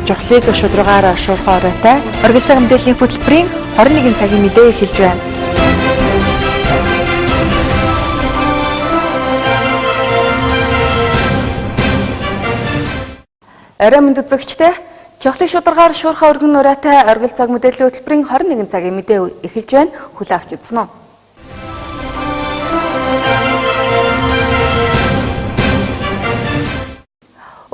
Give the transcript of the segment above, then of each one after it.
Жохлыг шударгаараа шуурхай оройтой оргил цаг мэдээллийн хөтөлбөрийн 21 цагийн мэдээ эхэлж байна. Орой мэнд үзэгчдээ жохлыг шударгаар шуурхай өргөн оройтой оргил цаг мэдээллийн хөтөлбөрийн 21 цагийн мэдээ эхэлж байна. Хүлээ авч үзнэ үү?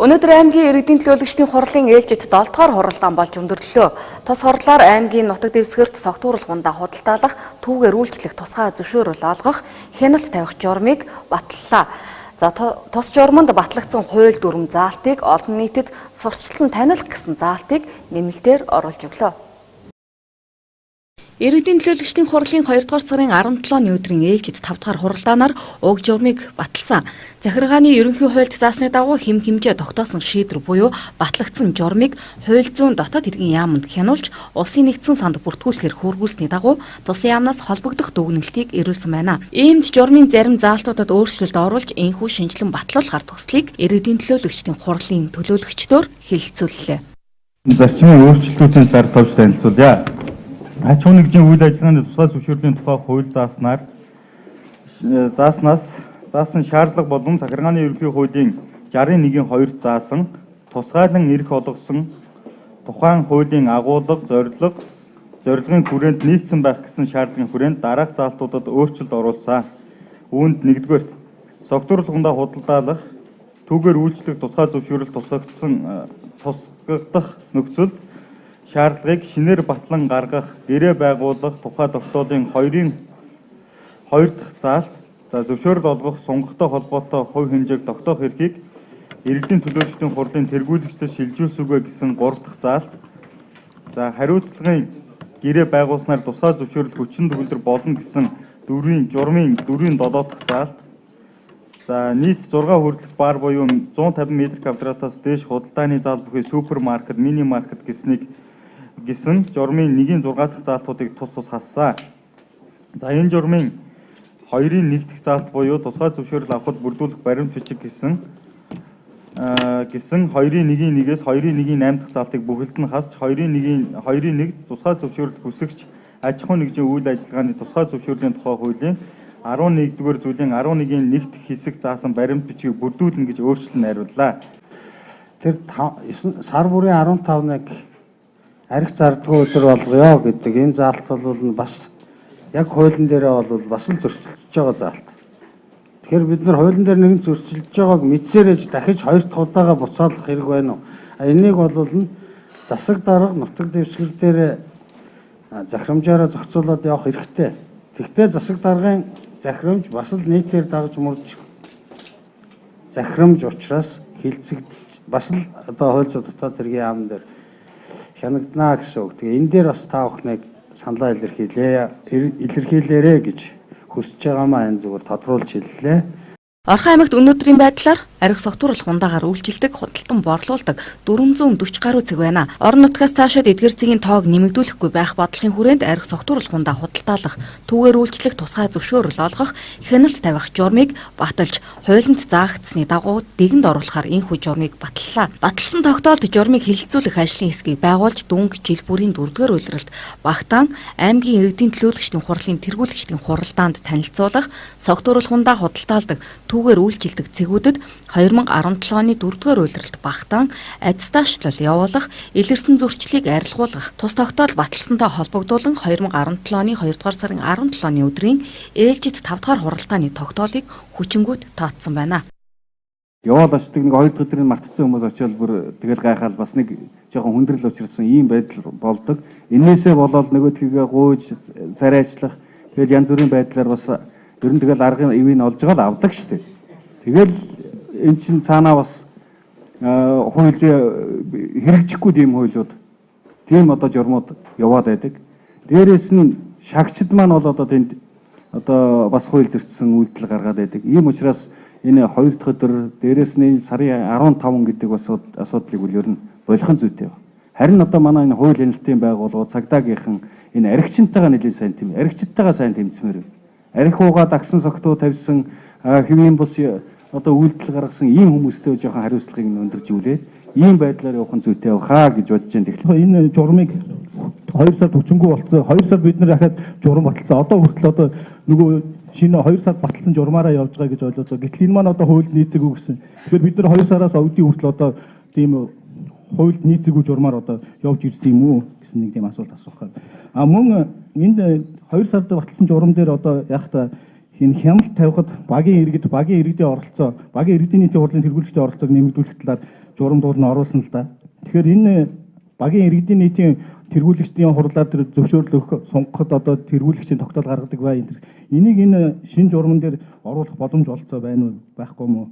Өнөөдөр аймгийн иргэдийн төлөөлөгчдийн хурлын ээлжид 7 дугаар хуралдаан болж өндөрлөлөө. Тус хурлаар аймгийн нутаг дэвсгэрт согтууруулгундаа худалдаалах, түүгээр үйлчлэх тусгай зөвшөөрөл олгох, хяналт тавих журмыг баталлаа. За тус журманд батлагдсан хууль дүрм заалтыг олон нийтэд сурталчилан таниулах гэсэн заалтыг нэмэлтээр оруулж өглөө. Иргэдийн төлөөлөгчдийн хурлын 2 дугаар сарын 17-ны өдрийн ээлжид 5 дугаар хуралдаанаар уг журмыг баталсан. Захиргааны ерөнхий хуульд заасны дагуу хэм хэмжээ тогтоосон шийдвэр буюу батлагдсан журмыг хууль зүйн дотоод хэргийн яамд хянуулж улсын нэгдсэн санд бүртгүүлэхээр хөргүүлсний дагуу тусын яамнаас холбогдох дүгнэлтийг ирүүлсэн байна. Иймд журмын зарим заалтуудад өөрчлөлт оруулж энэхүү шинжилэн батлуулахар төслийг иргэдийн төлөөлөгчдийн хурлын төлөөлөгчдөөр хэлэлцүүллээ. Зарчмын өөрчлөлтүүдийн зар товч танилцуулъя. Аж ахуйн нэгжийн үйл ажиллагааны тусгай зөвшөөрлийн тухай хууль заасан шаардлага болон захиргааны ерөнхий хуулийн 61-2 заасан тусгайлан эрх олгосон тухайн хуулийн агуулга зорилгын хүрээнд нийцсэн байх гэсэн шаардлагын хүрээнд дараах заалтуудад өөрчлөлт оруулсан. Үүнд 1-р согтууруулгундаа худалдаалах, түүгээр үйлчлэх тусгай зөвшөөрөл тусгагдах нөхцөлд шаардлагыг шинээр батлан гаргах, гэрээ байгуулах тухай тогтоолын 2 дахь заалт, зөвшөөрөл олгох сунгахтай холбоотой хувь хэмжээг тогтоох эрхийг иргэдийн төлөөлөгчдийн хурлын тэргүүлэгчдэд шилжүүлсүгэ гэсэн 3 дахь заалт, хариуцлагын гэрээ байгуулснаар тусгай зөвшөөрөл хүчин төгөлдөр болно гэсэн журмын 7 дахь заалт, нийт 6 хүртэлх бар буюу 150 м2-аас дээш худалдааны зал бүхий супермаркет, мини маркет гэсэн журмын 1-6 дахь заалтуудыг тус хассан. Энэ журмын 2-1 дахь заалт буюу тусгай зөвшөөрөл авахд бүрдүүлэх баримт бичиг гэсэн 2-1-1-ээс 2-1-8 дахь заалтыг бүхэлд нь хасч 2-1 тусгай зөвшөөрөл хүсэгч аж ахуйн нэгжийн үйл ажиллагааны тусгай зөвшөөрлийн тухай хуулийн 11-р зүйлийн 11-ийн 1 дахь хэсэг заасан баримт бичгийг бүрдүүлнэ гэж өөрчлөлт найрууллаа. Тэр сар бүрийн 15-ныг арх зардгүй өдөр болгоё гэдэг энэ заалт бол бас яг хуулийн дээрээ бол бас л зөрчилдөж байгаа заалт. Тэгэхээр бид нар хуулийн дээр нэгэн зөрчилдөж байгааг мэдсээрэж дахиж 2 дахь удаага буцаалах хэрэг байна уу? Энийг бол засаг дарга нутаг дэвсгэр дээр захирамжаараа зохицуулаад явах хэрэгтэй. Тэгвэл засаг даргын захирамж бас л нийтээр дагж мурж захирамж учраас хилцэгдэж бас л одоо хууль зүйн дотоод хэргийн яам дээр хянагдана гэсэн үг. Тэгээ энэ дээр бас та бүхнийг саналаа илэрхийлээрэй гэж хүсэж байгаамаа энэ зүгээр тодруулж хэллээ. Орхон аймагт өнөөдрийн байдлаар арх согтууруулгундаагаар үйлчилдэг, худалдан борлуулдаг 440 гаруй цэг байна. Орон нутгаас цаашаад эдгээр цэгийн тоог нэмэгдүүлэхгүй байх бодлогын хүрээнд арх согтууруулгундаа худалдаалах, түүгээр үйлчлэх тусгай зөвшөөрөл олгох, хяналт тавих журмыг баталж, хуулинд заагдсны дагуу дэгэнд оруулахаар энэхүү журмыг баталлаа. Баталсан тогтоолд журмыг хэлэлцүүлэх ажлын хэсгийг байгуулж, дүнг жил бүрийн 4-р улиралд багтаан аймгийн иргэдийн төлөөлөгчдийн хурлын тэргүүлэгчдийн хуралдаанд танилцуулах, согтууруулгундаа худалдаалдаг, түүгээр үйлчилдэг цэгүүдэд 2017 оны 4-р улиралд багтаан адстаашлал явуулах, илэрсэн зөрчлийг арилгуулах, тус тогтоол баталсантай холбогдуулан 2017 оны 2-р сарын 17-ны өдрийн ээлжид 5-р хуралдааны тогтоолыг хүчингүйд таатсан байна. Яваал очдөг нэг 2 дахь өдрийн мартцсан хүмүүс очиод бүр тэгэл гайхаад бас нэг жоохон хүндрэл учирсан ийм байдал болдог. Инээсээ болоод нөгөөдхийгээ гуйж, царайчлах, тэгэл янз бүрийн байдлаар бас ер нь тэгэл аргын ивийг олж байгаа л авдаг шүү дээ. Тэгэл эн чин цаанаа бас хууль хэрэгжихгүй тийм хуулиуд, тийм одоо журмууд яваад байдаг. Дээрээс нь шагчид маань бол одоо тэнд одоо бас хууль зөрчсөн үйлдэл гаргаад байдаг. Ийм учраас энэ 2 дахь өдөр дээрээс нь сарын 15 гэдэг бас асуудлыг үл ер нь болгон зүйтэй байна. Харин одоо манай энэ хууль хяналтын байгууллагууд цагдаагийнхан энэ архичинтайгаа нэлээд сайн тийм архичидтайгаа сайн тэмцмээр байна. архиугаа дагсан согтуу тавьсан хэвийн бус одоо үйлдэл гаргасан ийм хүмүүстэй жоохон хариуцлагыг өндөржүүлээд ийм байдлаар явах нь зүйтэй байхаа гэж бодож байна. Тэгэхээр Энэ журмыг 2 сард хүчингү болсон. 2 сард бид нар дахиад журам баталсан. Одоо хүртэл одоо нөгөө шинэ 2 сард баталсан журмаараа явж байгаа гэж ойлголоо. Гэтэл энэ маань одоо хуульд нийцээгүй гэсэн. Тэгэхээр бид нар 2 сараас өдний хүртэл одоо тийм хуульд нийцээгүй журмаар одоо явж ирсэн юм уу гэсэн нэг тийм асуулт асуух. Мөн энд 2 сард баталсан журам дээр одоо яг та хяналт тавихад багийн иргэдийн оролцоо, багийн иргэдийн нийтийн хурлын тэргүүлэгчдийн оролцоог нэмэгдүүлэх талаар журамдууд нь оруулсан л да. Тэгэхээр энэ багийн иргэдийн нийтийн тэргүүлэгчдийн хурлаар тэр зөвшөөрлөх сонгоход одоо тэргүүлэгчийн тогтоол гаргадаг бай. Энийг энэ шинэ журман дээр оруулах боломж олцоо байна уу, байхгүй мó?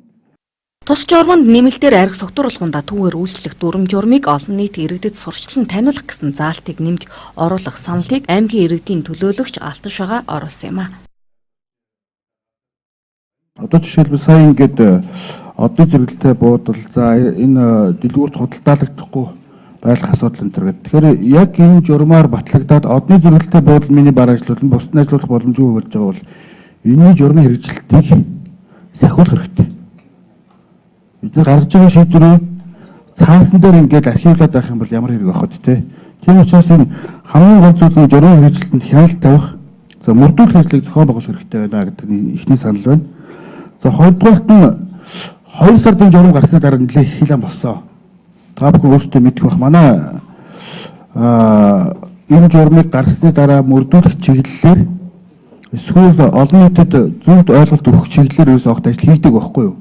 Тус журманд нэмэлтээр архи согтууруулахундаа түүгээр үйлчлэх дүрм журмыг олон нийт иргэдэд сурчлан таниулах гэсэн заалтыг нэмж оруулах саналыг аймгийн иргэдийн төлөөлөгч Алтан шагаа оруулсан юм а. Одоо жишээлбэл сая ингээд одны зэрэгэлтэй буудал за энэ дэлгүүрт худалдаалагдахгүй байх асуудал энэ төр гэдэг. Тэгэхээр яг энэ журмаар батлагдаад одны зэрэгэлтэй буудал миний бар ажлууд нь бусдын ажиллах боломжгүй болж байгаа бол энэ журмын хэрэгжилтийг сахиулах хэрэгтэй. Бид нар гаргаж байгаа шийдвэрийг цаасан дээр ингээд архивлаад байх юм бол ямар хэрэг авах вэ? Тийм учраас энэ хамгийн гол зүйл нь журмын хэрэгжилтэнд хяналт тавих, за мөрдүүлэх ажлыг зохион байгуулах хэрэгтэй байна гэдэг нь ихний санал байна. За хоёрдугаарт нь 2 сарын журам гарсны дараа нэлээд их хилэн болсон. Та бүхэн өөрсдөө мэдэх бах. Манай энэ журмыг гарсны дараа мөрдүүлэх чиглэлээр эсвэл олон нийтэд зөвхөн ойлголт өгөх чиглэлээр ерөөсөө огт ажил хийдэг байхгүй юу?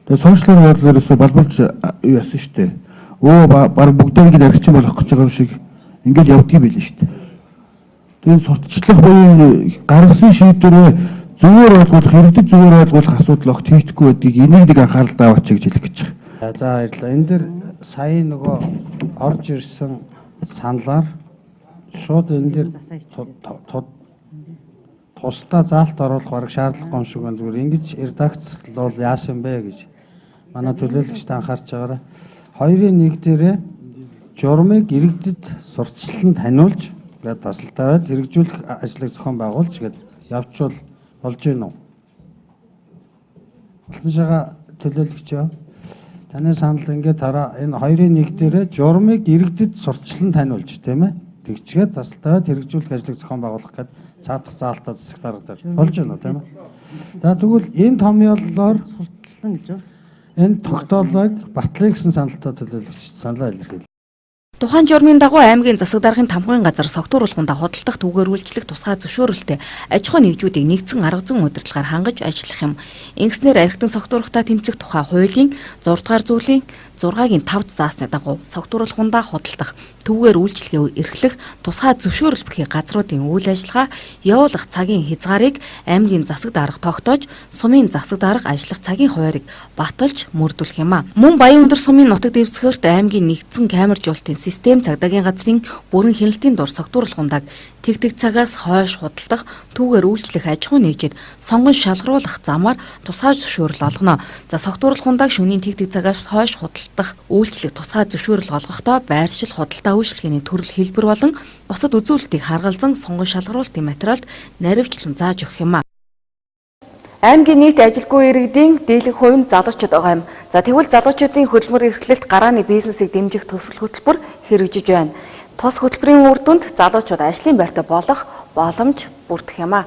Тэгээ сошиал хуулиар ерөөсөө балбалж юу яасан шүү дээ. Баг бүгдээ ингэж архичин болох гэж байгаа юм шиг ингэж явдгийм байл шүү дээ. Тэгээ сурталчлах буюу гаргасан шийдвэрээ зүгээр ойлгох, иргэдэд зүгээр ойлгох асуудал огт хийхгүй байдгийг энийг нэг анхаарал даваач гэж хэлэх гэж байна. За баярлалаа. Энэ дэр сая нөгөө орж ирсэн саналаар шууд энэ дэр тусдаа заалт оруулах бараг шаардлагагүй юм шиг байна. Зүгээр ингэж редакцлол яасан бэ гэж манай төлөөлөгчд анхаарч байгаарай. 2-1 дээрээ журмыг иргэдэд сурталчлан таниулж гэдэг тасалтай байд хэрэгжүүлэх ажлыг зохион байгуулж гэдэг явуучвал болж гин үү? Алтан шагаа төлөөлөгч юу? Таны санал ингээд тараа энэ 2-1 дээрээ журмыг иргэдэд сурталчлан таниулж тийм ээ? Тэгчгээд тасалтай хэрэгжүүлэх ажлыг зохион байгуулах гэдэг цаадах заалтаа засаг дарга дээр болж байна уу тийм ээ? За тэгвэл энэ томьёолоор сурталчлан гэж байна. Энэ тогтоолыг батлах гэсэн саналтай төлөөлөгч саналаа илэрхийлээ. Тухайн журмын дагуу аймгийн засаг даргын тамхын газар согтууруулахундаа худалдах түүгээр үйлчлэх тусгай зөвшөөрөлтэй аж ахуй нэгжүүдийг нэгдсэн арга зүйн удирдлагаар хангаж ажиллах юм. Ингэснээр архитан согтууруулахтаа тэмцэх тухай хуулийн 6 дугаар зүйлийн 6-гийн 5-д заасны дагуу согтууруулахундаа худалдах түүгээр үйлчлэгээ эрхлэх тусгай зөвшөөрөл бүхий газруудын үйл ажиллагаа явуулах цагийн хязгаарыг аймгийн засаг дарга тогтоож сумын засаг дарга ажиллах цагийн хуваарийг баталж мөрдүүлэх юм а. Мөн Баян өндөр сумын нутаг дэвсгэрт аймгийн нэгдсэн камержуулалтын систем цагдаагийн газрын бүрэн хяналтын дур согтууруулахундааг тэгтэг цагаас хойш худалдах түүгээр үйлчлэх аж ахуй нэгжид сонгон шалгаруулах замаар тусгай зөвшөөрөл олгоно. За согтууруулахундааг шөнийн тэгтэг цагаас хойш худалдах үйлчлэх тусгай зөвшөөрөл олгохдоо байршил худалдаа үйлчлэгээний төрөл хэлбэр болон бусад үзүүлэлтийг харгалзан сонгон шалгаруулалтын материалд наривчлан зааж өгөх юм а. Аймгийн нийт ажилгүй иргэдийн дийлэнх хувь нь залуучууд байгаа юм. За тэгвэл залуучуудын хөдөлмөр эрхлэлт гарааны бизнесийг дэмжих төсөл хөтөлбөр хэрэгжиж байна. Тус хөтөлбөрийн үр дүнд залуучууд ажлын байртай болох боломж бүрдэх юм а.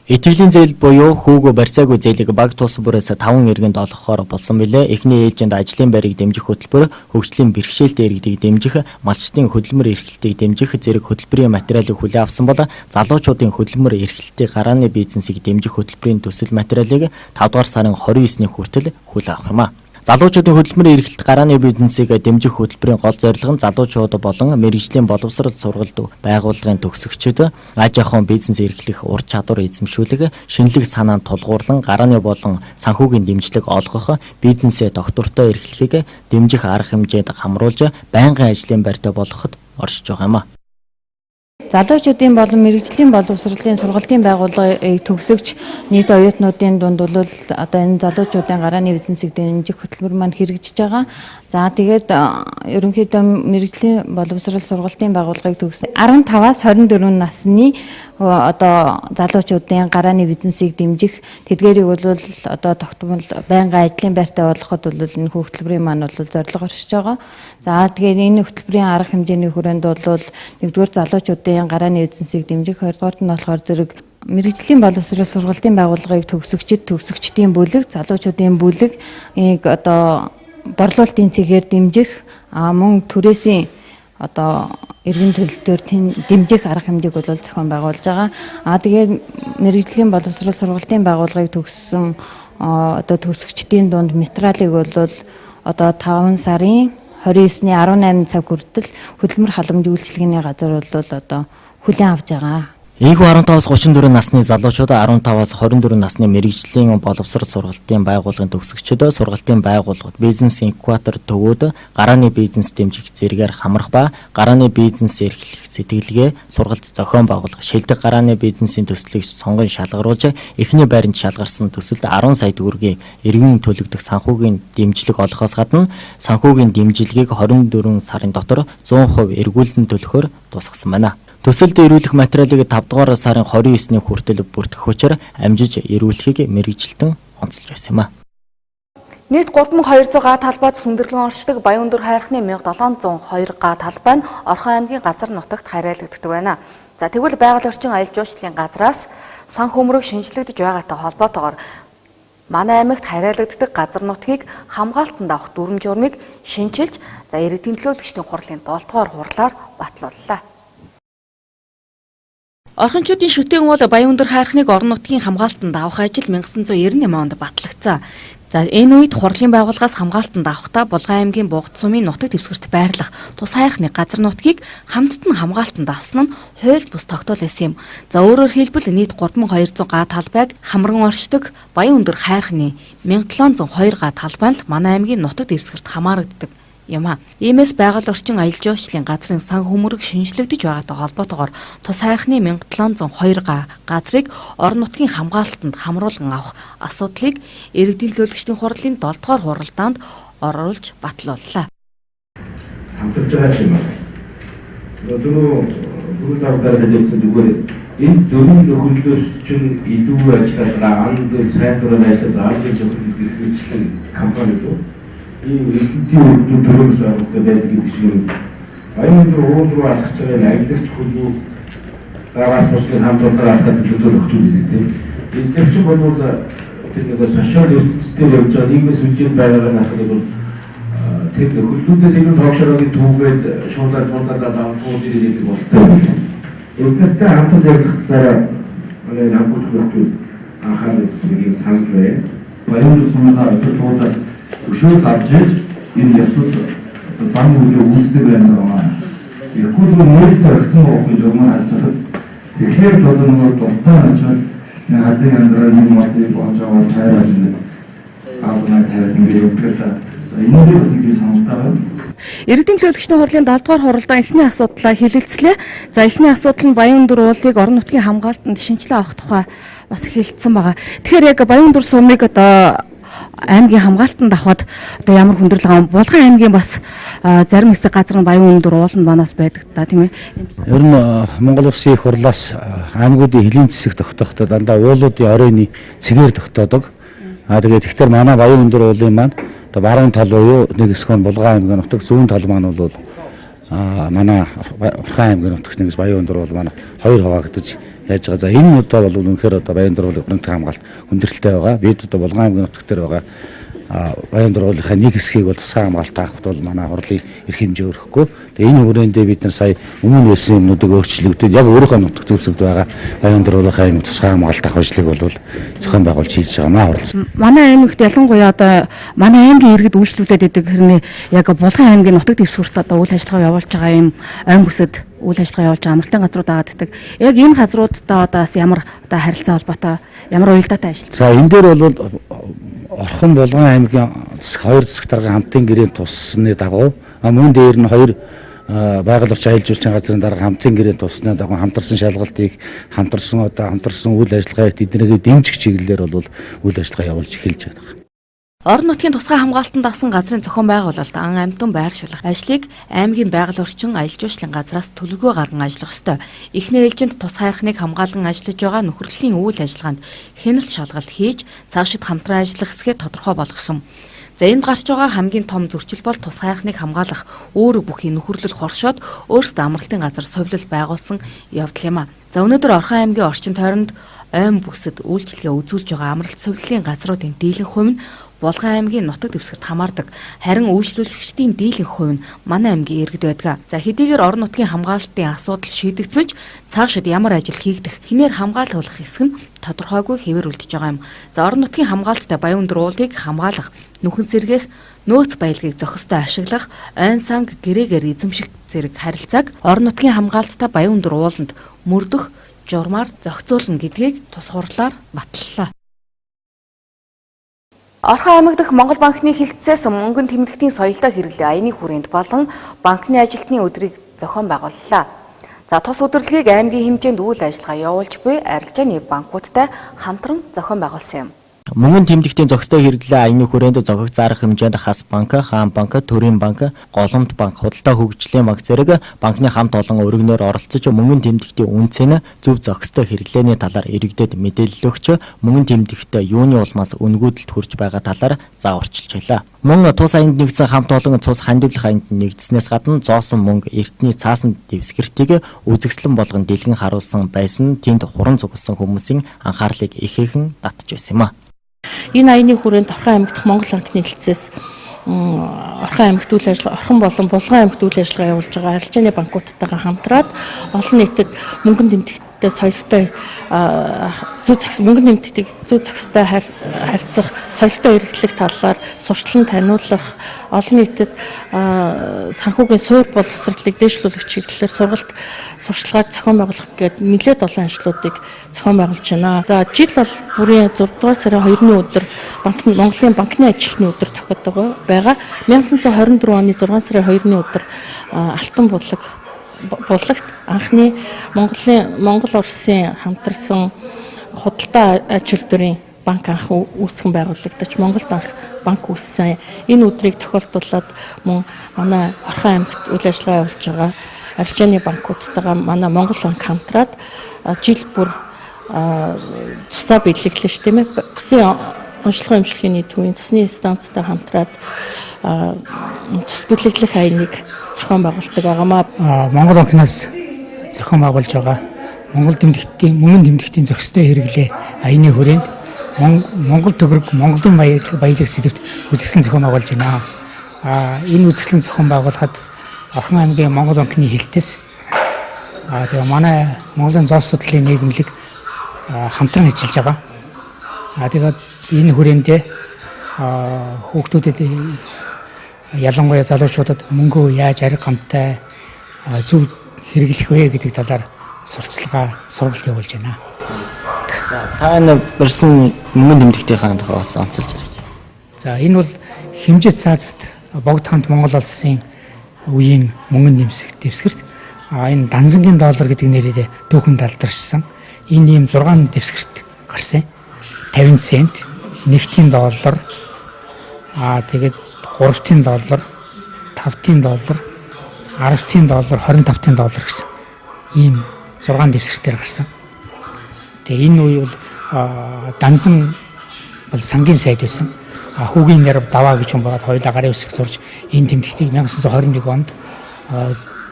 Итгэлийн зээл буюу хүүгөө барьцаагүй зээлийг баг тус бүрээс 5 иргэнд олгохоор болсон билээ. Эхний ээлжинд ажлын байрыг дэмжих хөтөлбөр, хөгжлийн бэрхшээлтэй иргэдийг дэмжих, малчтын хөдөлмөр эрхлэлтийг дэмжих зэрэг хөтөлбөрийн материалыг хүлээн авсан бол залуучуудын хөдөлмөр эрхлэлтийн гарааны бизнесийг дэмжих хөтөлбөрийн төсөл материалыг 5 дугаар сарын 29-ний хүртэл хүлээн авах юм а. Залуучуудын хөдөлмөрийн эрхлэлт гарааны бизнесийг дэмжих хөтөлбөрийн гол зорилго нь залуучууд болон мэргэжлийн боловсрол сургалт байгууллагын төгсөгчид аж ахуйн бизнес эрхлэх ур чадвар эзэмшүүлэх, шинэлэг санаанд тулгуурлан гарааны болон санхүүгийн дэмжлэг олгох, бизнесээ доктортой эрхлэхийг дэмжих арга хэмжээнд хамруулж байнгын ажлын байртай болгоход оршиж байгаа юм а. залуучуудын болон мэрэгжлийн боловсролын сургалтын байгууллагыг төгсөгч нийт оюутнуудын дунд бол одоо энэ залуучуудын гарааны бизнесийг дэмжих хөтөлбөр маань хэрэгжиж байгаа. За тэгээд ерөнхийдөө мэрэгжлийн боловсрол сургалтын байгууллагыг төгсөн 15-аас 24 насны одоо залуучуудын гарааны бизнесийг дэмжих тэдгээрийг бол одоо тогтмол байнгын ажлын байртай болгоход бол энэ хөтөлбөрийн маань бол зорилго оршиж байгаа. За тэгээд энэ хөтөлбөрийн арга хэмжээний хүрээнд бол нэгдүгээр залуучуудын гарааны бизнесийг дэмжих, хоёрдугаарт нь болохоор зэрэг мэрэгжлийн боловсрол сургалтын байгууллагыг төгсөгчдийн бүлэг, залуучуудын бүлэг одоо борлуулалтын цэгээр дэмжих, мөн түрээсийн одоо иргэн төлөлтөөр дэмжих арга хэмжээг бол зохион байгуулж байгаа. Тэгээд мэрэгжлийн боловсрол сургалтын байгууллагыг төгссөн одоо төгсөгчдийн дунд материалыг бол одоо 5 сарын 29-ний 18 цаг хүртэл хөдөлмөр халамж үйлчилгээний газар бол одоо хүлээн авч байгаа. Ийхүү 15-аас 34 насны залуучууд 15-аас 24 насны мэрэгжлийн боловсрол сургалтын байгууллагын төгсөгчид сургалтын байгууллагууд бизнес инкубатор төвүүд гарааны бизнес дэмжих зэрэгээр хамрах ба гарааны бизнес эрхлэх сэтгэлгээ сургалт зохион байгуулах шилдэг гарааны бизнесийн төслийг сонгон шалгаруулж эхний байранд шалгарсан төсөлд 10 сая төгрөгийн эргэн төлөгдөх санхүүгийн дэмжлэг олохоос гадна санхүүгийн дэмжлэгийг 24 сарын дотор 100% эргүүлэн төлөхөөр тусгасан байна. Төсөлд ирүүлэх материалыг 5 дугаар сарын 29-ний хүртэл бүртгэх учраас амжиж ирүүлэхийг мэргэжилтэн онцолж байсан юм а. Нийт 3200 га талбайд сүндэрлэн оршдог Баянүндэр хайрхны 1702 га талбай нь Орхон аймгийн газар нутагт харьяалагддаг байна. За тэгвэл байгаль орчин аялал жуулчлалын газраас сан хөмрөг шинжлэгдэж байгаатай холбоотойгоор манай аймагт харьяалагддаг газар нутгийг хамгаалтанд авах дүрм журмыг шинжилж иргэдийн төлөөлөгчдийн хурлын 7 дугаар хурлаар батлууллаа. Орхинчуудын шүтээн бол Баянүндэр хайрхныг орон нутгийн хамгаалтанд авах ажил 1998 онд батлагдсан. За энэ үед хурлын байгууллагаас хамгаалтанд авахдаа Булган аймгийн Бугд сумын нутаг дэвсгэрт байрлах тус хайрхны газар нутгийг хамтд нь хамгаалтанд авсан нь хууль бус тогтоол байсан юм. За өөрөөр хэлбэл нийт 3200 га талбайг хамран оршдог Баянүндэр хайрхны 1702 га талбай нь манай аймгийн нутаг дэвсгэрт хамаарагддаг юм а. Иймээс байгаль орчин аялал жуулчлалын газрын сан хөмрөг шинжлэгдэж байгаатай холбоотойгоор тус хайрхны 1702 га газрыг орон нутгийн хамгаалтанд хамруулан авах асуудлыг иргэдийн төлөөлөгчдийн хурлын 7 дугаар хуралдаанд оруулж батлууллаа. Хамтарч байгаа юм байна. Дөрөв дараагаар хэлсэн зүгээр энэ дөрвөн нөхөрлөлт чинь илүү ажиллагаа анд сайн дурын ажиллагаа гэж хэлсэн компани шүү. ийм эзэнтийн төрөөс авахтай байдаг гэдэг шиг Баянүндэр уул руу алхаж байгаа аяллагч хөлөө гаваас бусдын хамт олоноор алхаад төлөөлөх хэрэгтэй тийм. Эдгээр чинь бол тэр нэг сошиал ертөнцийн явж байгаа нийгмээс үжил байгаагаа нахад бол тэр хөллүүдээс илүү тоогшроогийн түүгээд шуудаад авах ирээд болтой. Өөртөө хамт ажиллахлаараа манай хамтлагууд анхаарал татсан санал байна. Баянүндэр сумынхаа төлөвлөгөөс өшөө гарч иж энэ ясууд зам үйлээ үүддэг байна. Тэгэхгүй зөв нээлттэй орцсон болохын журмаар харж байгаа. Тэгэхээр бол нөгөө дуртай очоод нэг хадын амьдрал нэг модыг болж байгаа тайраад нэг аавнаа тавиад ингэ өгдөг. За энэ нь бас нэг саналтай байна. Иргэдийн төлөөлөгчдийн хурлын 7 дугаар хуралдаан эхний асуудлаа хэлэлцлээ. За эхний асуудал нь Баянүндэр уулыг орон нутгийн хамгаалтанд шинжилгээ авах тухай бас хэлэлцсэн байгаа. Тэгэхээр яг Баянүндэр сумыг одоо аймгийн хамгаалтанд авахд одоо ямар хүндрэл Булган аймгийн бас зарим хэсэг газар нь Баянүндэр ууланд манаас байдаг да тийм ээ. Ер нь Монгол Улсын их хурлаас аймагуудын хөлийн засаг тогтохдоо дандаа уулуудын оройны цэгээр тогтоодог. Тэгээд ихтэй манай Баянүндэр уулын маань одоо баруун тал буюу нэг хэсэг нь Булган аймгийн нутаг, зүүн тал маань бол манай Орхон аймгийн нутагт нэгс Баянүндэр уул манай хоёр хуваагдаж яаж байгаа. За энэ удаа бол үнэхээр одоо Баянүндэр уулын нутгийн хамгаалалт хүндрэлтэй байгаа. Бид одоо Булган аймгийн нутаг дээр байгаа Баянүндэр уулынхаа нэг хэсгийг бол тусгай хамгаалалт авахд бол манай хурлын эрх хэмжээ өрөхгүй. Тэгээ энэ хүрээндээ бид нар сая өмнө байсан юмнуудыг өөрчлөгдөд яг өөрийнхөө нутаг төвсгд байгаа Баянүндэр уулынхаа юм тусгай хамгаалалт авах ажлыг бол зохион байгуулж хийж байгаа маа хурлаа. Манай аймагт ялангуяа одоо манай аймгийн иргэд үйлчлүүлээд байдаг хэрнээ яг Булган аймгийн нутаг дэвсгэрт одоо үйл ажиллагаа явуулж байгаа юм аймаг бүсэд үйл ажиллагаа явуулж байгаа амралтын газрууд аадаг. Яг энэ газруудтай одоо бас ямар одоо харилцаа холбоотой ямар уялдаатай ажил. За энэ дээр бол Орхон Булган аймгийн хоёр засаг даргын хамтын гэрээнд туссны дагуу мөн дээр нь хоёр байгаль орчин аялал жуулчлалын газрын дарга хамтын гэрээнд туснаа дагуу хамтарсан шалгалтыг хамтарсан үйл ажиллагааг тэднийг дэмжих чиглэлээр бол үйл ажиллагаа явуулж эхэлж байна. Орон нутгийн тусгай хамгаалтанд авсан газрын зохион байгуулалт ан амьтан байршуулах ажлыг аймгийн байгаль орчин аялал жуулчлалын газраас төлөвлөгөө гарган ажиллах ёстой. Эхний ээлжинд тус хайрхныг хамгаалан ажиллаж байгаа нөхөрлөлийн үйл ажиллагаанд хяналт шалгалт хийж цаашид хамтран ажиллах хэсгээ тодорхой болгох юм. За энд гарч байгаа хамгийн том зөрчил бол тус хайрхныг хамгаалах өөрөг бүхий нөхөрлөл хоршоод өөрсдөө амралтын газар совилол байгуулсан явдал юм а. За өнөөдөр Орхон аймгийн орчин тойронд ойн бүсэд үйлчлэгээ үзүүлж байгаа амралт совиллын газруудын дийлэнх хувь нь Булган аймгийн нутаг дэвсгэрт хамаардаг. Харин үйлчлүүлэгчдийн дийлэнх хувь нь манай аймгийн иргэд байдаг. За хэдийгээр орон нутгийн хамгаалалтын асуудал шийдэгдсэн ч цаашид ямар ажил хийгдэх, хинээр хамгаалах хэсэг нь тодорхойгүй хэвээр үлдэж байгаа юм. За орон нутгийн хамгаалттай баян друулыг хамгаалах, нүхэн сэргээх, нөөц баялагийг зохистой ашиглах, ойн санг гэрээгээр эзэмших зэрэг харилцааг орон нутгийн хамгаалттай баян друуланд мөрдөх, журмаар зохицуулна гэдгийг тус хурлаар баталлаа. Орхон аймаг дахь Монгол банкны хилцээс мөнгөн тэмдэгтийн соёлтой хэрэглээ аяны хүрээнд болон банкны ажилтны өдрийг зохион байгууллаа. За тус удирдлагыг аймгийн хэмжээнд үйл ажиллагаа явуулж буй арилжааны банкудтай хамтран зохион байгуулсан юм. Мөнгөн тэмдэгтийн зохистой хэрэглээ аяны хүрээнд зохих зарах хэмжээнд Хас банк, Хаан банк, Төрийн банк, Голомт банк, Худалдаа хөгжлийн банк зэрэг банкны хамт олон өргөнөөр оролцож мөнгөн тэмдэгтийн үнцэн зөв зохистой хэрэглээний талаар иргэдэд мэдээлэл өгч мөнгөн тэмдэгт юуны улмаас үнгүүдэлд хүрч байгаа талаар зааварчилж байлаа. Мөн тус аянд нэгдсэн хамт олон цус хандивлах аянд нэгдснээс гадна зоосон мөнгө эртний цаасан дэвсгэртийг үзэгслэн болгон дэлгэн харуулсан байсан тэнд хуран зугсан хүмүүсийн анхаарлыг ихээхэн татж байсан юм а. Энэ аяны хүрээнд Орхон аймаг дахь Монгол банкны хилцээс Орхон аймагт үйл ажиллагаа, Орхон болон Булган аймагт үйл ажиллагаа явуулж байгаа арилжааны банкудтайгаа хамтраад олон нийтэд мөнгөн тэмдэгттэй соёлтой мөнгөн тэмдэгтийг зүй зохистой харьцах, соёлтой хэрэглэх талаар сурчлан таниулах, олон нийтэд санхүүгийн суур боловсролыг дээшлүүлэх чиглэлээр сурчлагыг зохион байгуулах гэдэг нэлээд олон ажлуудыг зохион байгуулж байна. За жил бол бүрийн 6 дугаар сарын 2-ны өдөр Монголын банкны ажилтны өдөр тохиод байгаа. 1924 оны 6 сарын 2-ны өдөр Алтан буллагт анхны Монгол Оросын хамтарсан худалдаа аж үйлдвэрийн банк анх үүсгэн байгуулагдаж Монголд анх банк үүссэн. Энэ өдрийг тохиолдуулаад мөн манай Орхон аймагт үйл ажиллагаа явуулж байгаа арилжааны банкудтайгаа манай Монгол банк хамтраад жил бүр тусаа бэлэглэж тийм ээ. Бүсийн онцлогын эмчилгээний төвийн цусны станцтай хамтраад цус бэлэглэх аяныг зохион байгуулдаг байгаамаа. Монгол банкнаас зохион байгуулж байгаа мөнгөн тэмдэгтийн зохистой хэрэглээ аяны хүрээнд Монгол төгрөг, Монголын баялаг сэдвт үзэсгэлэн зохион байгуулж байна. Энэ үзэсгэлэн зохион байгуулахад Орхон аймгийн Монгол банкны хилтэс тэгээ манай Монголын зоос судлалын нийгэмлэг хамтран ажиллаж байгаа. Тэгээд энэ хүрээндээ хүүхдүүдэд ялангуяа залуучуудад мөнгөө яаж арга гамтай зөв хэрэглэх вэ гэдэг талаар сургалт явуулж байна. За та энэ барьсан мөнгөн тэмдэгтийн тухай бас онцолж яриач. За энэ бол хэмжээ цаазт богд хамт Монгол улсын үеийн мөнгөн дэвсгэрт энэ данзангийн доллар гэдэг нэрээр түүхэнд алдаршсан. Энэ ийм 6 дэвсгэрт гарсан. 50 цент, 1-ийн доллар, тэгээд 3-ийн доллар, 5-ийн доллар, 10-ийн доллар, 25-ийн доллар гэсэн ийм 6 дэвсгэртээр гарсан. Тэгээ энэ үе бол данзан бол сангийн сайд байсан. Хүүгийн нэр даваа гэж юм болоод хоёулаа гарын үсэг сурж энэ тэмдэгтийг 1921 онд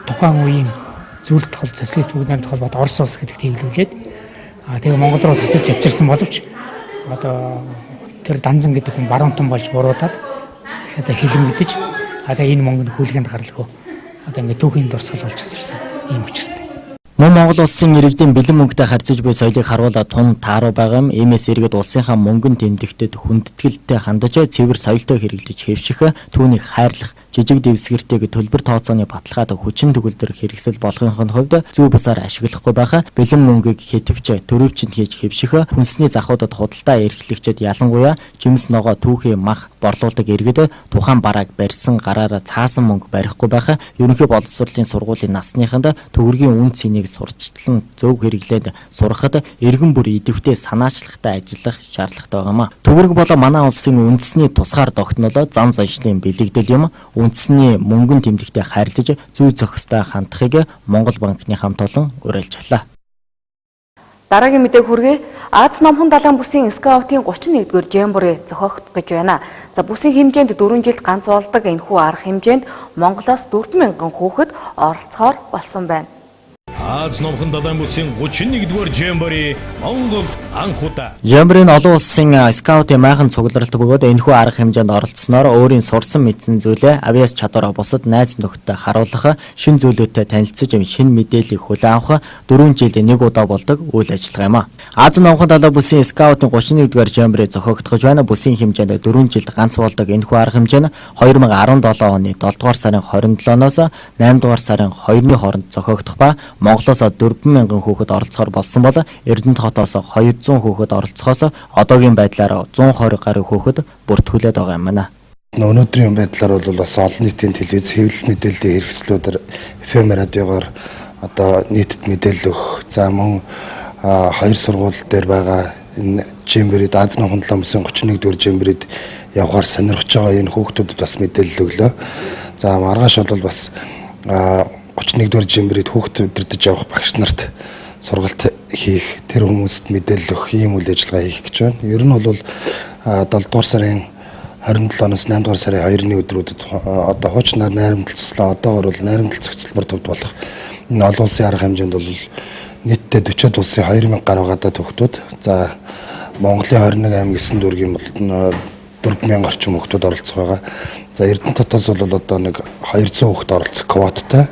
тухайн үеийн зөвлөлт тохиол социалист бүгд найрамд холбоот Орос улс гэдэгт хэвлүүлээд тэгээ Монгол руу татаж авчирсан боловч одоо тэр данзан гэдэг хүн баруун тун болж буруудаад одоо хилэмгдэж одоо энэ мөнгөнд хүлгэнд гаралгүй одоо ингээд түүхийн дурсгал болж асарсан ийм учиртай. Мөн Монгол улсын иргэдийн бэлэн мөнгөтэй харьцаж буй соёлыг харуулаад тун тааруу байгаа юм. Иймээс иргэд улсынхаа мөнгөн тэмдэгтэд хүндэтгэлтэй хандаж цэвэр соёлтой хэрэглэж хэвших, түүнийг хайрлах, жижиг дэвсгэртэйг төлбөр тооцооны баталгаад хүчин төгөлдөр хэрэгсэл болгохын хувьд зүй бусаар ашиглахгүй байхаа бэлэн мөнгийг хэтвч төрөвчөнд хийж хэвших хүнсний захуудад худалдаа эрхлэгчид ялангуяа жимс ногоо түүхийн мах борлуулдаг иргэд тухайн барааг барьсан гараараа цаасан мөнгө барихгүй байхаа ерөнхий боловсролын сургуулийн насныханд төгрөгийн үн цэнийг сурталчлан зөв хэрэглээд сурахад иргэн бүр идэвхтэй санаачлагтай ажиллах шаардлагатай байгаамаа. Төгрөг болоо манай улсын үндэсний тусгаар тогтнолоо зан заншлын бэлэгдэл юм. Үндэсний мөнгөн тэмдэгтээ хайрлаж зүй зохистой хандахыг Монгол банкны хамт олон уриалж байлаа. Дараагийн мэдээг хүргэе. Аз номхон далайн бүсийн скаутын 31-р жэмборыг зохиогдох гэж байна. За бүсийн хэмжээнд 4 жилд ганц болдог энэхүү арга хэмжээнд Монголоос 4000 хүүхэд оролцохоор болсон байна. Аз номхон далайн бүсийн 31-р жэмборыг Монголд анх удаа. Жэмборын олон улсын скаутын майхан цугларалт бөгөөд энэхүү арга хэмжээнд оролцсноор өөрийн сурсан мэдсэн зүйлээ авьяас чадвараа бусад найз нөхдөд харуулах, шин зүйлүүдэд танилцж шин мэдээллийг хүлээн авах 4 жилд нэг удаа болдог үйл ажиллагаа юм а. Аз номхон далайн бүсийн скаутын 31-р жэмборыг зохиогдох гэж байна. Бүсийн хэмжээнд 4 жилд ганц болдог энэхүү арга хэмжээ нь 2017 оны 7 дугаар сарын 27-ноос 8 дугаар сарын 2-ны хооронд зохиогдох ба Монголоос 4000 хүүхэд оролцохоор болсон бол Эрдэнэт хотоос 200 хүүхэд оролцохоос одоогийн байдлаар 120 гаруй хүүхэд бүртгүүлээд байгаа юм байна. Өнөөдрийн байдлаар бол бас олон нийтийн телевиз хэвлэл мэдээллийн хэрэгслүүдээр FM радиогоор одоо нийтэд мэдээлэл өгөх. За мөн хоёр сургууль дээр байгаа энэ жэмбэрид Аз номхон далайн бүсийн 31-р жэмбэрид явахаар сонирхож байгаа энэ хүүхдүүдэд бас мэдээлэл өглөө. За маргааш бол бас 31-р жэмбэрид хүүхд удирдах явах багш нарт сургалт хийх, тэр хүмүүст мэдээлэл өгөх ийм үйл ажиллагаа хийх гэж байна. Ер нь бол 7 дугаар сарын 27-оос 8 дугаар сарын 2-ны өдрүүдэд одоо хуучнаар найрамдалцлаа. Одоогор бол найрамдал цогцлбор төвд болох энэ олон улсын арга хэмжээнд бол нийтдээ 40 улсын 2000 гаруй гадаад хүүхдүүд. За Монголын 21 аймаг 9 дүүргийн бол 4000 орчим хүүхдүүд оролцох байгаа. За Эрдэнэт хотоос бол одоо нэг 200 хүүхэд оролцох квотатай.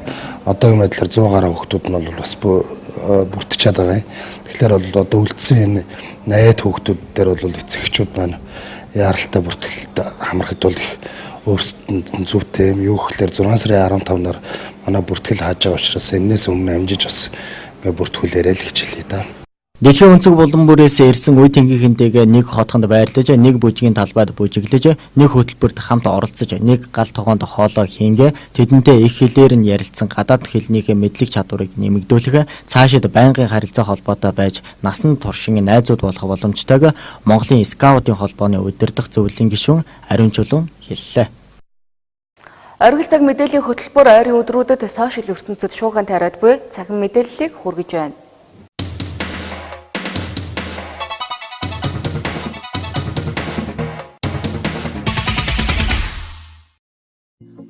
Одоогийн байдлаар 100 гаруй хүүхдүүд нь бол бас бүртчихэд байгаа юм. Тэгэхээр бол одоо үлдсэн энэ 80 хүүхдүүд дээр бол эцэгчүүд маань яаралтай бүртгэлд хамрахад бол их өөрсдөнд зүйтэй юм. Юу гэхээр 6 сарын 15-наар манай бүртгэл хааж байгаа учраас энэс өмнө амжиж бас ингээ бүртгүүлээрэй л гэж хэлье да. Дэлхийн өнцөг булан бүрээс ирсэн үе тэнгийнхэнтэйгээ нэг хотхонд байрлаж, нэг бүжгийн талбайд бүжиглэж, нэг хөтөлбөрт хамт оролцож, нэг гал тогоонд хоолоо хийнгээ, тэдэнтэй их хэлээр нь ярилцсан гадаад хэлнийхээ мэдлэг чадварыг нэмэгдүүлэх, цаашид байнгын харилцаа холбоотой байж насан туршин найзууд болох боломжтойг Монголын скаутын холбооны удирдах зөвлөлийн гишүүн Ариун Чулуун хэллээ. Оргил цаг мэдээллийн хөтөлбөр ойрын өдрүүдэд сошиал ертөнцид шууган тариад буй цагийн мэдээллийг хүргэж байна.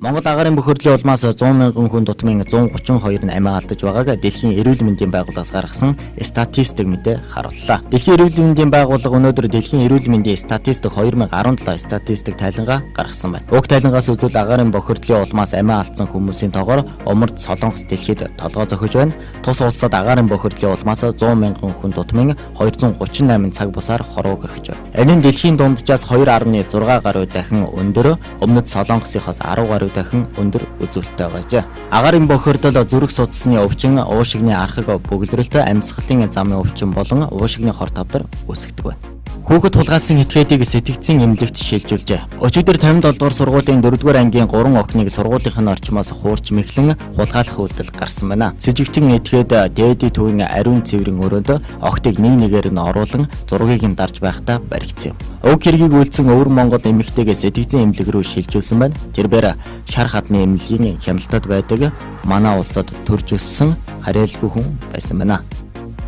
Монгол агарын бохирдлийн улмаас 100 мянган хүн дутмын 132 нь амиа алдаж байгааг Дэлхийн эрүүл мэндийн байгууллагаас гаргасан статистик мэдээ харууллаа. Дэлхийн эрүүл мэндийн байгууллага өнөөдөр Дэлхийн эрүүл мэндийн статистик 2017 статистик тайлангаа гаргасан байна. Уг тайлангаас үзвэл агарын бохирдлийн улмаас амиа алдсан хүмүүсийн тоогоор Умард, Солонгос дэлхийд толгой зохиж байна. Тус улсад агарын бохирдлийн улмаас 100 мянган хүн дутмын 238 цаг бусаар хорвоо гэрхэж байна. Энэ нь дэлхийн дунджаас 2.6 гаруй дахин өндөр, өмнөд Солонгосынхоос 10 гаруй дахин өндөр үзүүлэлттэй байжээ. Агарын бохирдол зүрх судасны өвчин, уушигны архаг бөглөрөлт, амьсгалын замын өвчин болон уушигны хор тавдар үүсгдэг байна. Хүүхэд тулгаалсан этгээдийг сэтгцийн эмнэлэгт шилжүүлжээ. Өчигдөр 57 дугаар сургуулийн 4-р ангийн 3 охиныг сургуулийнхын орчмоос хуурч мэхлэн хулгайлах үйлдэл гарсан байна. Сэжигтэн этгээд дээдийн төвийн ариун цэврийн өрөөнд охтыг нэг нэгээр нь оруулан зургийг нь дарж байхдаа баригдсан юм. Уг хэргийг үйлдсэн өвөр Монгол эмэгтэйгээ сэтгцийн эмнэлэг рүү шилжүүлсэн байна. Тэрээр шар хадны эмнэлгийн хяналтад байдаг манай улсад төрж өссөн харьяалгүй хүн байсан байна.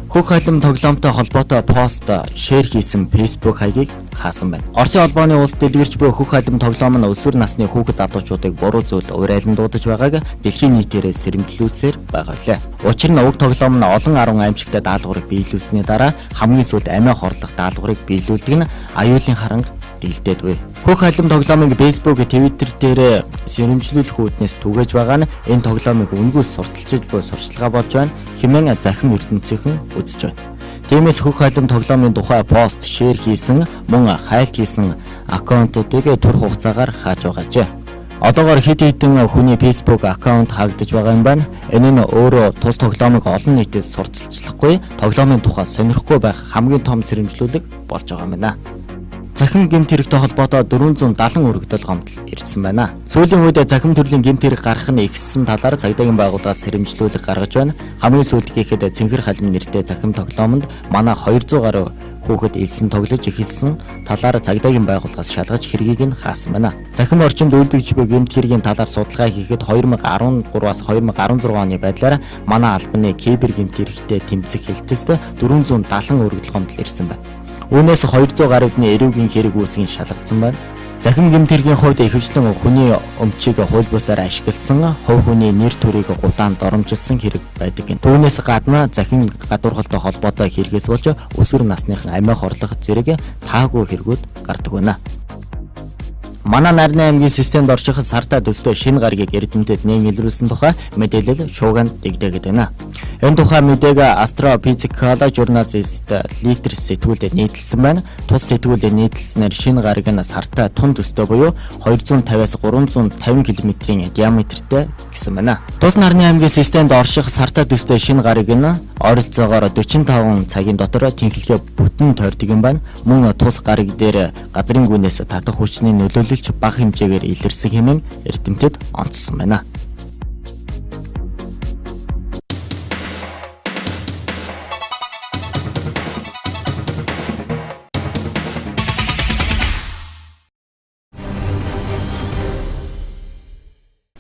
Хөх халим тоглоомтой холбоотой пост шеэр хийсэн Facebook хаягийг хаасан байна. Оросын холбооны улс дэлгэрч буй хөх халим тоглоом нь өсвөр насны хүүхэд залуучуудыг буруу зүйл уриалан дуудаж байгааг дэлхийн нийтээр сэрэмжлүүлсээр байгаа лээ. Учир нь уг тоглоом нь олон 10 аимшигтай даалгаврыг биелүүлсэний дараа хамгийн сүүлд амиа хорлох даалгаврыг биелүүлдэг нь аюулын харанг дэлдээд буй. Хөх халим тоглоомыг Facebook, Twitter дээр сэрэмжлүүлэх үүднээс түгээж байгаа нь энэ тоглоомыг үнгүүс сурталчилж буй сурчлагаа болж байна хэмээн захим ертөнцийнхэн үзэж байна. Тиймээс хөх халим тоглоомын тухай пост шеэр хийсэн мөн хайлт хийсэн аккаунтуудыг төр хугацаагаар хааж байгаажээ. Одоогоор хэд хэдэн хүний Facebook аккаунт хаагдаж байгаа юм байна. Энэ нь өөрөө тус тоглоомыг олон нийтэд сурталчлахгүй, тоглоомын тухай сонирхгүй байх хамгийн том сэрэмжлүүлэг болж байгаа юм байна. Захин гэмт хэрэгтэй холбоотой 470 өргөдөл гомдол ирсэн байна. Сүүлийн үед захин төрлийн гэмт хэрэг гарах нь ихссэн талаар цагдаагийн байгууллагаас сэрэмжлүүлэг гаргаж байна. Хамгийн сүүлд гэхэд Цэнгэр халин нэртэй захин тоглоомонд манай 200 гаруй хүүхэд элсэн тоглож эхэлсэн талаар цагдаагийн байгууллагаас шалгаж хэргийг нь хаасан байна. Захин орчинд үйлдвэрч буй гэмт хэргийн талаар судалгаа хийхэд 2013-аас 2016 оны байдлаар манай албаны кибер гэмт хэрэгтэй тэмцэх хэлтэст 470 өргөдөл гомдол ирсэн байна. Үүнээс 200 гаруйдны эрүүгийн хэрэг үүсгэн шалгагдсан байна. Захин гэмт хэргийн хувьд ихэвчлэн хүний өмчийг хууль бусаар ашигласан, хувь хүний нэр төрийг гудаанд доромжилсан хэрэг байдаг. Түүнээс гадна захин гадуурхалтай холбоотой хэрэгээс болж өсвөр насныхан амиа хорлох зэрэг таагүй хэрэгүүд гардаг байна. Манай Нарны аймгийн системд орших сартаа төстэй шинэ гарагийг эрдэмтэд нээн илрүүлсэн тухай мэдээлэл шуугиан дэгдээгээд байна. Энэ тухай мэдээг Astrophysical журналист Литер сэтгүүлд нийтэлсэн байна. Тус сэтгүүлд нийтэлснээр шинэ гараг нь сартаа тун төстэй буюу 250-аас 350 км-ийн диаметртэй гэсэн байна. Тус Нарны аймгийн системд орших сартаа төстэй шинэ гараг нь ойролцоогоор 45 цагийн дотор тэнхлэгээ бүтэн тойрдог юм байна. Мөн тус гараг дээр газрын гүнээс татах хүчний нөлөөлөлч бага хэмжээгээр илэрсэн хэмээн эрдэмтэд онцлсон байна.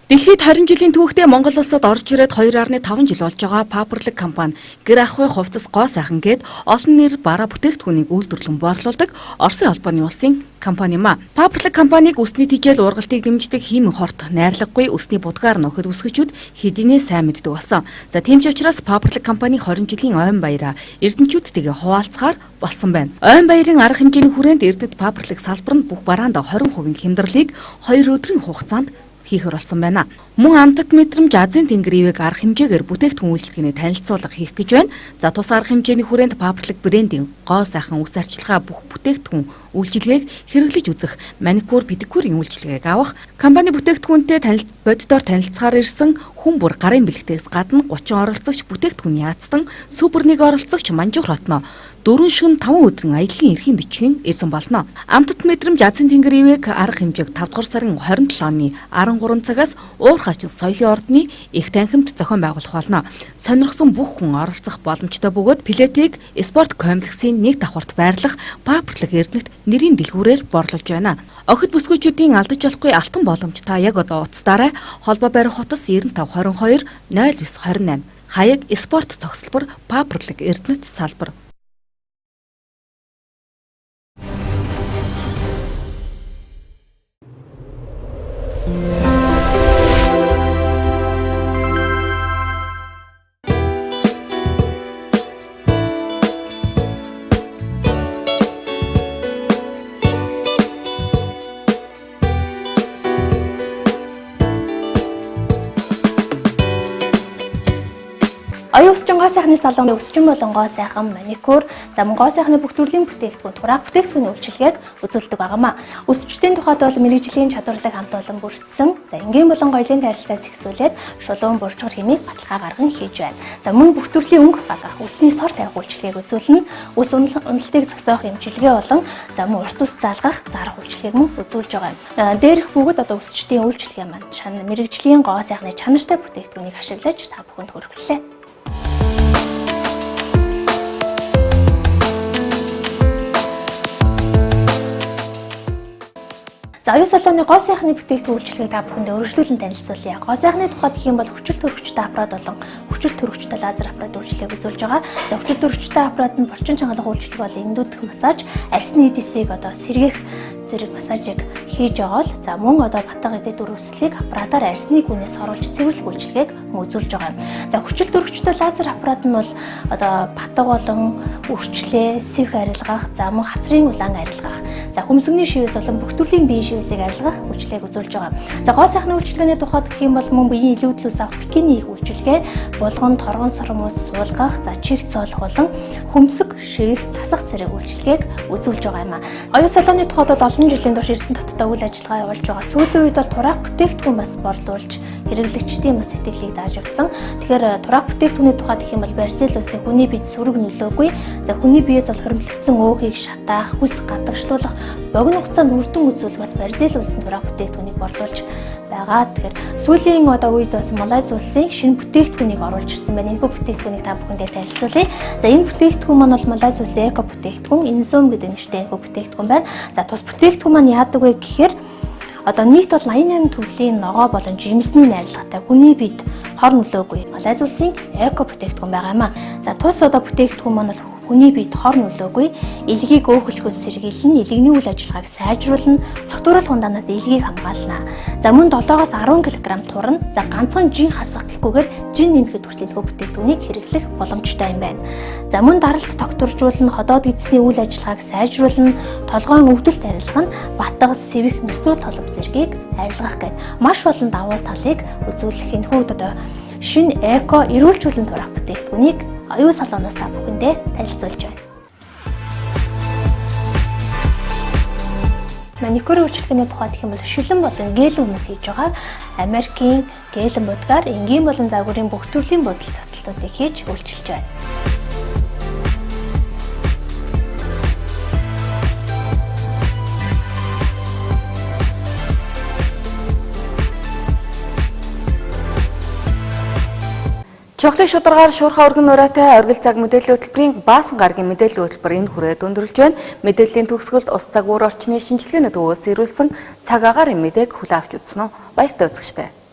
Дэлхийд 20 жилийн түүхтээ Монгол улсад орж ирээд 2.5 жил болж байгаа Paperlink компани гэр ахуй хувцас гоо сайхан гээд олон нэр бараа бүтээгдэхүүнийг үйлдвэрлэн борлуулдаг Оросын холбооны улсын компани юм а. Paperlink компаниг үсний тижэл ургалтыг дэмждэг хиймэн хорт найрлаггүй үсний будгаар нөхөд үсгчүүд хэдийнэ сайн мэддэг болсон. За тийм ч учраас Paperlink компани 20 жилийн ойн баяраа эрдэнчүүдтэйгээ хуваалцахаар болсон байна. Ойн баярын арга хэмжээний хүрээнд Эрдэнэт Paperlink салбар нь бүх бараанд 20% хямдралыг 2 өдрийн хугацаанд хийхэр болсон байна. Мөн амтд мэдрэмж Азийн тэнгэр ивэг арга хэмжээгээр бүтээгдэхүүн үйлчлэгээний танилцуулга хийх гэж байна. За тус арга хэмжээний хүрээнд Paperlink брендийн гоо сайхан үс арчилгаа бүх бүтээгдэхүүн үйлчилгээг хэрэглэж үзэх маникюр, педикюрийн үйлчилгээг авах, компани бүтээгдэхүүнтэй боддоор танилцахаар ирсэн хүн бүр гарын бэлэгтээс гадна 30 оролцогч бүтээгдэхүүн яатсан супер нэг оролцогч манжуур хотноо 4 шөнө 5 өдрийн аяллын эрхийн бичгийн эзэн болно. Амтд мэдрэмж Азийн тэнгэр ивэг арга хэмжээг 5 дугаар сарын 27 оны 13 цагаас уурхачин соёлын ордны их танхимд зохион байгуулах болно. Сонирхсон бүх хүн оролцох боломжтой бөгөөд плетийг спорт комплексийн нэг давхарт байрлах Paperlink Эрдэнэт нэрийн дэлгүүрээр борлуулж байна. Охид бүсгүйчүүдийн алдаж болохгүй алтан боломж та яг одоо утасаараа холбоо барих утас 9522 0928 хаяг спорт цогцлбор Paperlink Эрдэнэт салбар. Оюун өсчин гоо сайхны салон өсчин болон гоо сайхан маникюр, зам гоо сайхны бүх төрлийн бүтээгдэхүүн, тураах бүтээгдэхүүний үйлчилгээг үзүүлдэг байгаамаа. Өсчтийн тухайд бол мэрэгжлийн чадварлаг хамт олон бүрдсэн. За энгийн болон гоёлын тарилтаас ихсүүлээд шулуун бурчгар хэмээх баталгаа гарган хийж байна. За мөн бүх төрлийн өнгө багах, өсний сор тавих үйлчилгээг үзүүлнэ. Өс уналтыг зогсоох эмчилгээ болон за мөн урт ус заалгах зарах үйлчилгээг мөн үзүүлж байгаа юм. Дээрх бүгд одоо өсчтийн үйлчилгээ маань мэрэгжлийн гоо сайхны чанартай бүтээгдэхүүнийг ашиглаж та бүхэнд хүргэлээ. За оюун салоны гоо сайхны бүтээгдэхүүн үйлчилгээг та бүхэнд өргөжлүүлэн танилцуулъя. Гоо сайхны тухайд гэх юм бол хүчил төрөгчтэй аппарат болон хүчил төрөгчтэй лазер аппарат үйлчилгээг үзүүлж байгаа. За хүчил төрөгчтэй аппарат нь булчин чангалах үйлчилгээ бол эндүүдх массаж, арьсны эдисийг одоо сэргээх зэрэг массажийг хийж байгаа л за мөн одоо батга эдээ дөрвслийг аппаратаар арьсны гүнээс оруулж цэвэрлэх үйлчилгээг үзүүлж байгаа юм. За хүчил төрөгчтэй лазер аппарат нь бол одоо батга болон үрчлээ, сэвх арилгах, за мөн хацрын улаан арилгах, за хөмсгөний шивээс болон бүх төрлийн биеийн шивэсийг арилгах үйлчилгээг үзүүлж байгаа. За гоо сайхны үйлчилгээний тухайд гэх юм бол мөн биеийн илүүдлүүс авах бикини хийх үйлчилгээ, булган, торгон сормоос суулгах, за чихт соолох болон хөмсг шийх, засах зэрэг үйлчилгээг үзүүлж байгаа юм а. Оюун салааны тухайд бол олон жилийн турш Эрдэнэ хотод үйл ажиллагаа явуулж байгаа. Сүүлийн үед бол тураах бүтээгдэхүүн бас борлуулж хэрэглэгчдийн бас сэтгэлийг дааж өгсөн. Тэгэхээр тураах бүтээгдэхүүний тухайд гэх юм бол барьцаал улсын хүний биед сүрэг нөлөөгүй. За хүний биеэс бол хоригдлогдсон өөхийг шатаах, хүс гадагшлуулах, богино хугацаанд үрдэн үзүүлэх бас барьцаал улсын тураах бүтээгдэхүүнийг борлуулж байгаа. Тэгэхээр сүүлийн үед бас Малайз улсын шинэ бүтээгдэхүүнийг оруулж ирсэн байна. Энэхүү бүтээгдэхүүнийг та бүхэндээ танилцуулъя. За энэ бүтээгдэхүүн маань бол Малайз улсын эко бүтээгдэхүүн, Инсом гэдэг нэртэй энэхүү бүтээгдэхүүн байна. За тус бүтээгдэхүүн маань яадаг вэ гэхээр одоо нийт бол 88 төрлийн ногоо болон жимсний найрлагатай хүний биед хор нөлөөгүй Малайз улсын эко бүтээгдэхүүн байгаа юм а. За тус одоо бүтээгдэхүүн маань бол хүний биед хор нөлөөгүй, илгийг өөхлөхөөс сэргийлнэ, илэгний үйл ажиллагааг сайжруулна, согтууруулах ундаанаас илгийг хамгаална. За мөн 7-оос 10 кг турна. За ганцхан жин хасах гэхгүйгээр жин нэмэхэд хүртэл нөхөө бүтээгдэхүүнийг хэрэглэх боломжтой юм байна. За мөн даралт тогтворжуулна, ходоод эзний үйл ажиллагааг сайжруулна, толгойн өвдөлт арилгах нь батга, сэвэх, нөсөө толгов зэргийг арилгах гэд маш олон давуу талыг үзүүлэх энэхүү одоо шинэ эко эрүүлжүүлэн тураах бүтээгдэхүүнийг оюун салоноос та бүхэндээ танилцуулж байна. Маникюрын үйлчилгээний тухайд гэх юм бол шилэн болон гэл хүмүүс хийж байгаа. Америкийн гелэн будгаар энгийн болон загварын бүх төрлийн бодол засалтуудыг хийж үйлчилж байна. Чухлын шударгаар шуурхай өргөн нураатай оргил цаг мэдээллийн хөтөлбөрийн баасан гарагийн мэдээллийн хөтөлбөр энэ хүрээд өндөрлж байна. Мэдээллийн төгсгөлд ус цаг уур орчны шинжилгээний төвөөс ирүүлсэн цаг агаарын мэдээг хүлээн авч үзсэн үү? Баяртай үзэгчтэй.